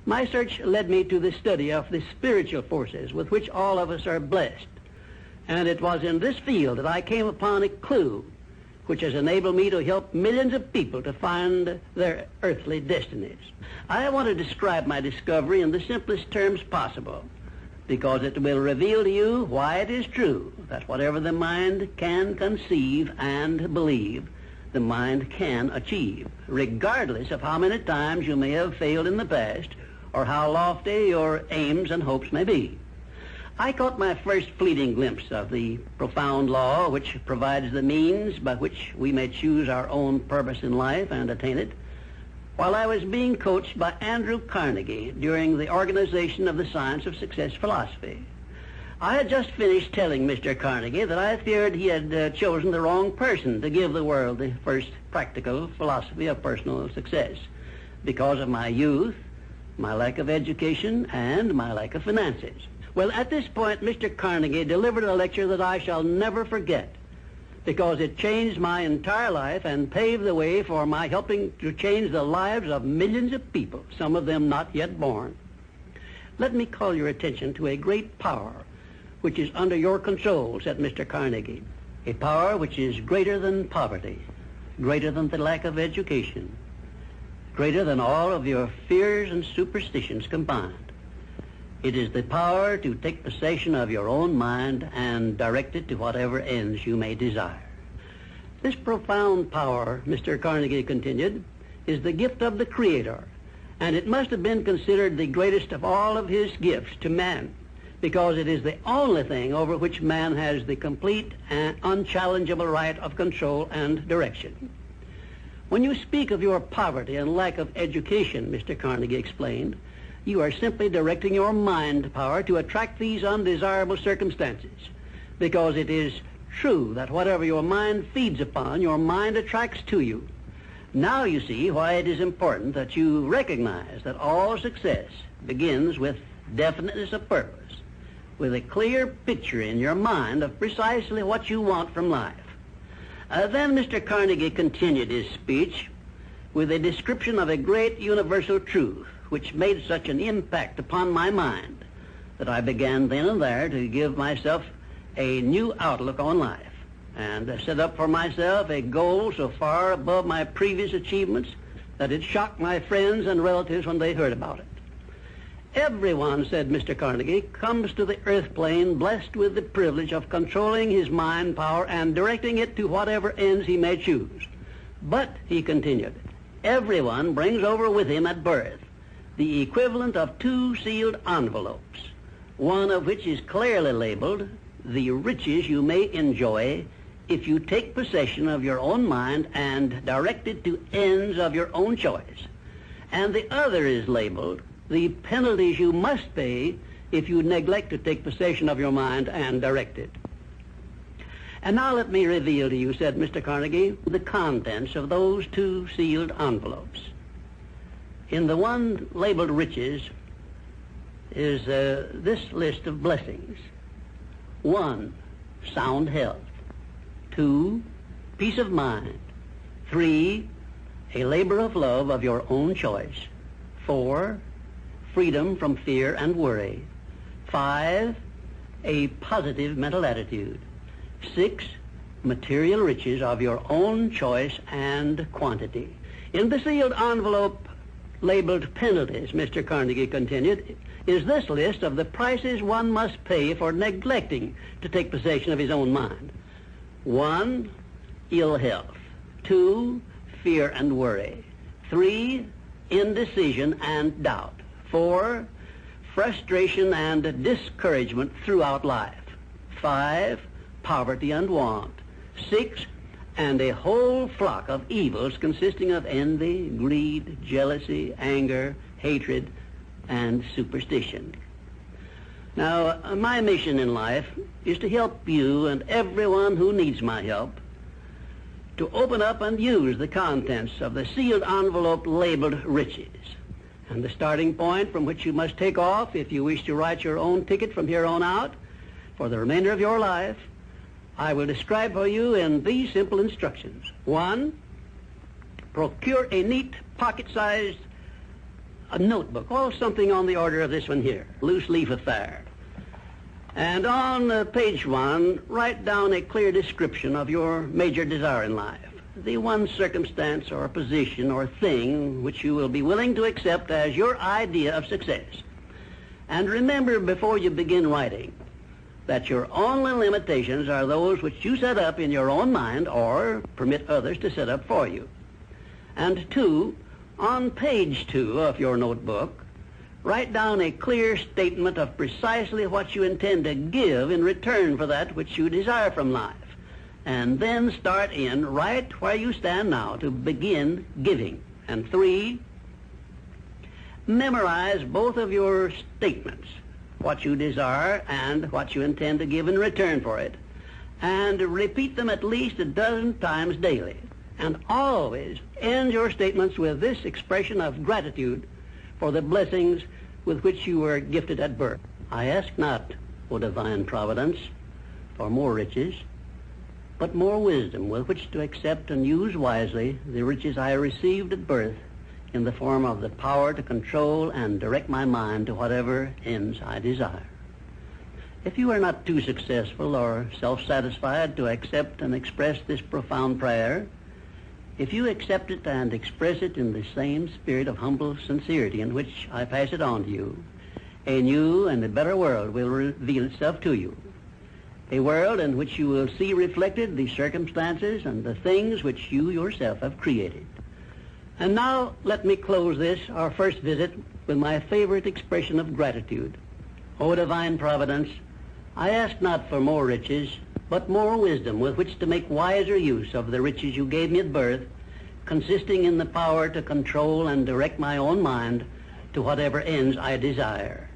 My search led me to the study of the spiritual forces with which all of us are blessed. And it was in this field that I came upon a clue which has enabled me to help millions of people to find their earthly destinies. I want to describe my discovery in the simplest terms possible, because it will reveal to you why it is true that whatever the mind can conceive and believe, the mind can achieve, regardless of how many times you may have failed in the past or how lofty your aims and hopes may be. I caught my first fleeting glimpse of the profound law which provides the means by which we may choose our own purpose in life and attain it while I was being coached by Andrew Carnegie during the organization of the Science of Success philosophy. I had just finished telling Mr. Carnegie that I feared he had chosen the wrong person to give the world the first practical philosophy of personal success because of my youth, my lack of education, and my lack of finances. Well, at this point, Mr. Carnegie delivered a lecture that I shall never forget because it changed my entire life and paved the way for my helping to change the lives of millions of people, some of them not yet born. Let me call your attention to a great power which is under your control, said Mr. Carnegie, a power which is greater than poverty, greater than the lack of education, greater than all of your fears and superstitions combined. It is the power to take possession of your own mind and direct it to whatever ends you may desire. This profound power, Mr. Carnegie continued, is the gift of the Creator, and it must have been considered the greatest of all of his gifts to man, because it is the only thing over which man has the complete and unchallengeable right of control and direction. When you speak of your poverty and lack of education, Mr. Carnegie explained, you are simply directing your mind power to attract these undesirable circumstances, because it is true that whatever your mind feeds upon, your mind attracts to you. Now you see why it is important that you recognize that all success begins with definiteness of purpose, with a clear picture in your mind of precisely what you want from life. Then Mr. Carnegie continued his speech with a description of a great universal truth which made such an impact upon my mind that I began then and there to give myself a new outlook on life and set up for myself a goal so far above my previous achievements that it shocked my friends and relatives when they heard about it. Everyone, said Mr. Carnegie, comes to the earth plane blessed with the privilege of controlling his mind power and directing it to whatever ends he may choose. But, he continued, everyone brings over with him at birth the equivalent of 2 sealed envelopes, one of which is clearly labeled, the riches you may enjoy if you take possession of your own mind and direct it to ends of your own choice. And the other is labeled, the penalties you must pay if you neglect to take possession of your mind and direct it. And now let me reveal to you, said Mr. Carnegie, the contents of those 2 sealed envelopes. In the one labeled riches is this list of blessings. 1, sound health. 2, peace of mind. 3, a labor of love of your own choice. 4, freedom from fear and worry. 5, a positive mental attitude. 6, material riches of your own choice and quantity. In the sealed envelope labeled penalties, Mr. Carnegie continued, is this list of the prices one must pay for neglecting to take possession of his own mind. 1, ill health. 2, fear and worry. 3, indecision and doubt. 4, frustration and discouragement throughout life. 5, poverty and want. 6, and a whole flock of evils consisting of envy, greed, jealousy, anger, hatred, and superstition. Now, my mission in life is to help you and everyone who needs my help to open up and use the contents of the sealed envelope labeled riches. And the starting point from which you must take off if you wish to write your own ticket from here on out for the remainder of your life, I will describe for you in these simple instructions. 1, procure a neat pocket-sized a notebook, oh, something on the order of this one here, loose leaf affair. And on page 1, write down a clear description of your major desire in life, the one circumstance or position or thing which you will be willing to accept as your idea of success. And remember before you begin writing that your only limitations are those which you set up in your own mind or permit others to set up for you. And 2, on page 2 of your notebook, write down a clear statement of precisely what you intend to give in return for that which you desire from life. And then start in right where you stand now to begin giving. And 3, memorize both of your statements, what you desire and what you intend to give in return for it, and repeat them at least a dozen times daily. And always end your statements with this expression of gratitude for the blessings with which you were gifted at birth. I ask not, O divine providence, for more riches, but more wisdom with which to accept and use wisely the riches I received at birth in the form of the power to control and direct my mind to whatever ends I desire. If you are not too successful or self-satisfied to accept and express this profound prayer, if you accept it and express it in the same spirit of humble sincerity in which I pass it on to you, a new and a better world will reveal itself to you. A world in which you will see reflected the circumstances and the things which you yourself have created. And now let me close this, our first visit, with my favorite expression of gratitude. O divine providence, I ask not for more riches, but more wisdom with which to make wiser use of the riches you gave me at birth, consisting in the power to control and direct my own mind to whatever ends I desire.